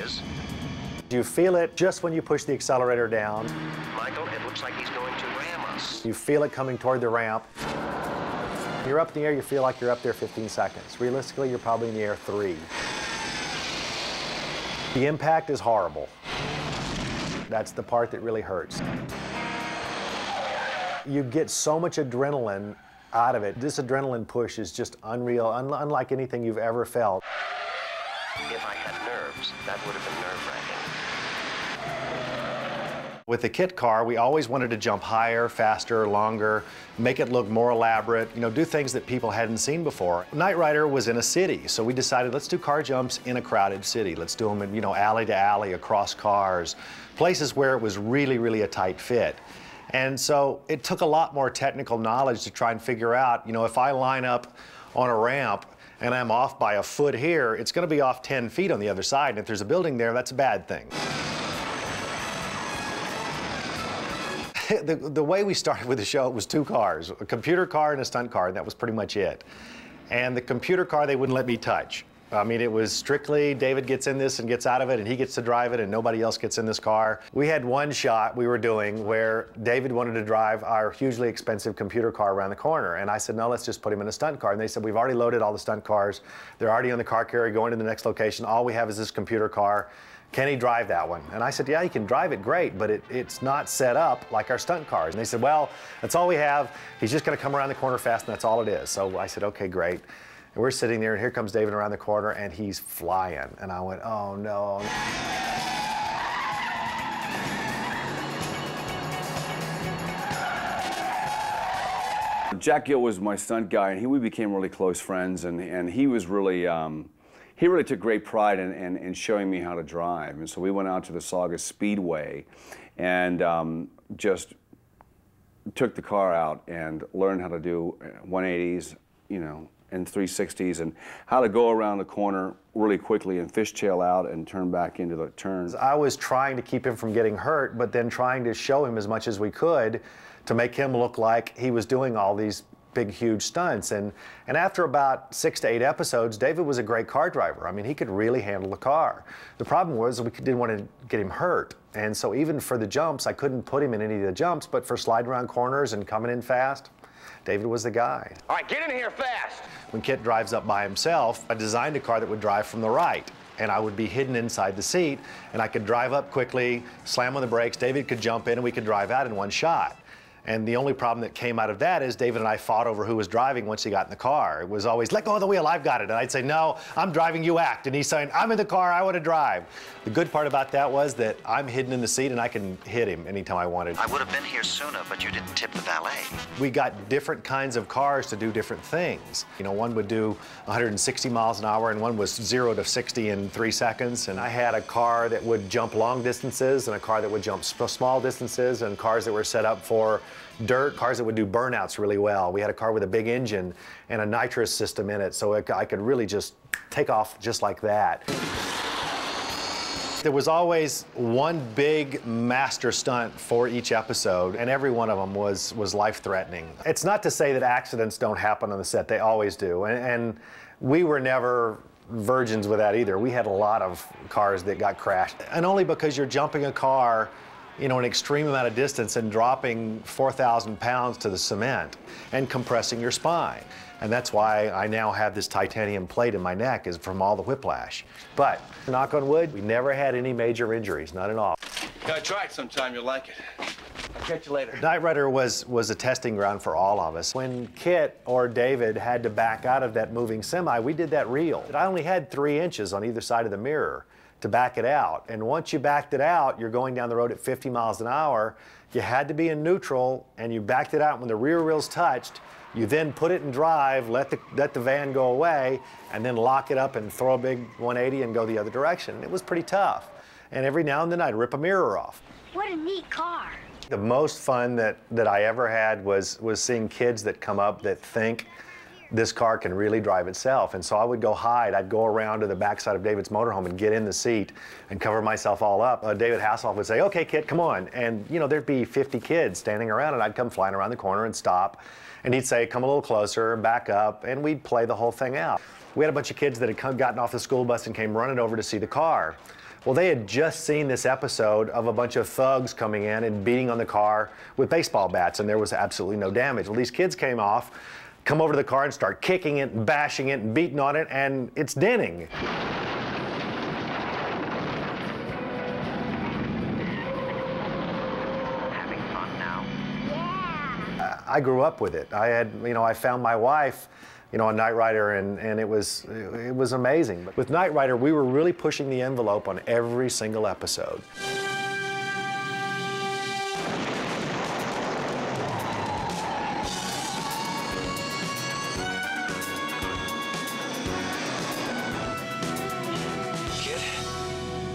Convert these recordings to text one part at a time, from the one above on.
says. You feel it just when you push the accelerator down. Michael, it looks like he's going to ram us. You feel it coming toward the ramp. You're up in the air, you feel like you're up there 15 seconds. Realistically, you're probably in the air 3. The impact is horrible. That's the part that really hurts. You get so much adrenaline out of it. This adrenaline push is just unreal, unlike anything you've ever felt. If I had nerves, that would have been nerve-wracking. With the kit car, we always wanted to jump higher, faster, longer, make it look more elaborate, do things that people hadn't seen before. Knight Rider was in a city, so we decided let's do car jumps in a crowded city. Let's do them in, alley to alley, across cars, places where it was really, really a tight fit. And so it took a lot more technical knowledge to try and figure out, if I line up on a ramp and I'm off by a foot here, it's going to be off 10 feet on the other side. And if there's a building there, that's a bad thing. The way we started with the show was 2 cars, a computer car and a stunt car, and that was pretty much it. And the computer car, they wouldn't let me touch. I mean, it was strictly David gets in this and gets out of it, and he gets to drive it, and nobody else gets in this car. We had one shot we were doing where David wanted to drive our hugely expensive computer car around the corner, and I said, no, let's just put him in a stunt car. And they said, we've already loaded all the stunt cars. They're already on the car carrier going to the next location. All we have is this computer car. Can he drive that one? And I said, yeah, he can drive it great, but it's not set up like our stunt cars. And they said, well, that's all we have. He's just going to come around the corner fast, and that's all it is. So I said, okay, great. And we're sitting there, and here comes David around the corner, and he's flying. And I went, oh, no. Jack Gill was my stunt guy, and we became really close friends, and he was really, he really took great pride in showing me how to drive. And so we went out to the Saugus Speedway and just took the car out and learned how to do 180s, and 360s, and how to go around the corner really quickly and fishtail out and turn back into the turns. I was trying to keep him from getting hurt, but then trying to show him as much as we could to make him look like he was doing all these big, huge stunts. And after about 6 to 8 episodes, David was a great car driver. I mean, he could really handle the car. The problem was we didn't want to get him hurt. And so even for the jumps, I couldn't put him in any of the jumps, but for sliding around corners and coming in fast, David was the guy. All right, get in here fast. When Kit drives up by himself, I designed a car that would drive from the right, and I would be hidden inside the seat, and I could drive up quickly, slam on the brakes, David could jump in, and we could drive out in one shot. And the only problem that came out of that is David and I fought over who was driving once he got in the car. It was always, let go of the wheel, I've got it. And I'd say, no, I'm driving, you act. And he's saying, I'm in the car, I want to drive. The good part about that was that I'm hidden in the seat and I can hit him anytime I wanted. I would have been here sooner, but you didn't tip the valet. We got different kinds of cars to do different things. One would do 160 miles an hour and one was 0 to 60 in 3 seconds. And I had a car that would jump long distances and a car that would jump small distances and cars that were set up for dirt, cars that would do burnouts really well. We had a car with a big engine and a nitrous system in it, so I could really just take off just like that. There was always one big master stunt for each episode, and every one of them was life-threatening. It's not to say that accidents don't happen on the set, they always do, and we were never virgins with that either. We had a lot of cars that got crashed, and only because you're jumping a car an extreme amount of distance and dropping 4,000 pounds to the cement and compressing your spine. And that's why I now have this titanium plate in my neck, is from all the whiplash. But, knock on wood, we never had any major injuries, not at all. You gotta try it sometime, you'll like it. I'll catch you later. Knight Rider was a testing ground for all of us. When Kit or David had to back out of that moving semi, we did that reel. I only had 3 inches on either side of the mirror to back it out. And once you backed it out, you're going down the road at 50 miles an hour. You had to be in neutral, and you backed it out when the rear wheels touched. You then put it in drive, let the van go away, and then lock it up and throw a big 180 and go the other direction. It was pretty tough. And every now and then I'd rip a mirror off. What a neat car. The most fun that I ever had was seeing kids that come up that think this car can really drive itself. And so I would go hide. I'd go around to the backside of David's motorhome and get in the seat and cover myself all up. David Hasselhoff would say, okay, kid, come on. And, there'd be 50 kids standing around, and I'd come flying around the corner and stop. And he'd say, come a little closer, back up, and we'd play the whole thing out. We had a bunch of kids that had gotten off the school bus and came running over to see the car. Well, they had just seen this episode of a bunch of thugs coming in and beating on the car with baseball bats, and there was absolutely no damage. Well, these kids come over to the car and start kicking it and bashing it and beating on it, and it's denting. Having fun now? Yeah. I grew up with it. I found my wife, on Knight Rider, and it was amazing. But with Knight Rider, we were really pushing the envelope on every single episode.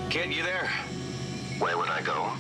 Kid, you there? Where would I go?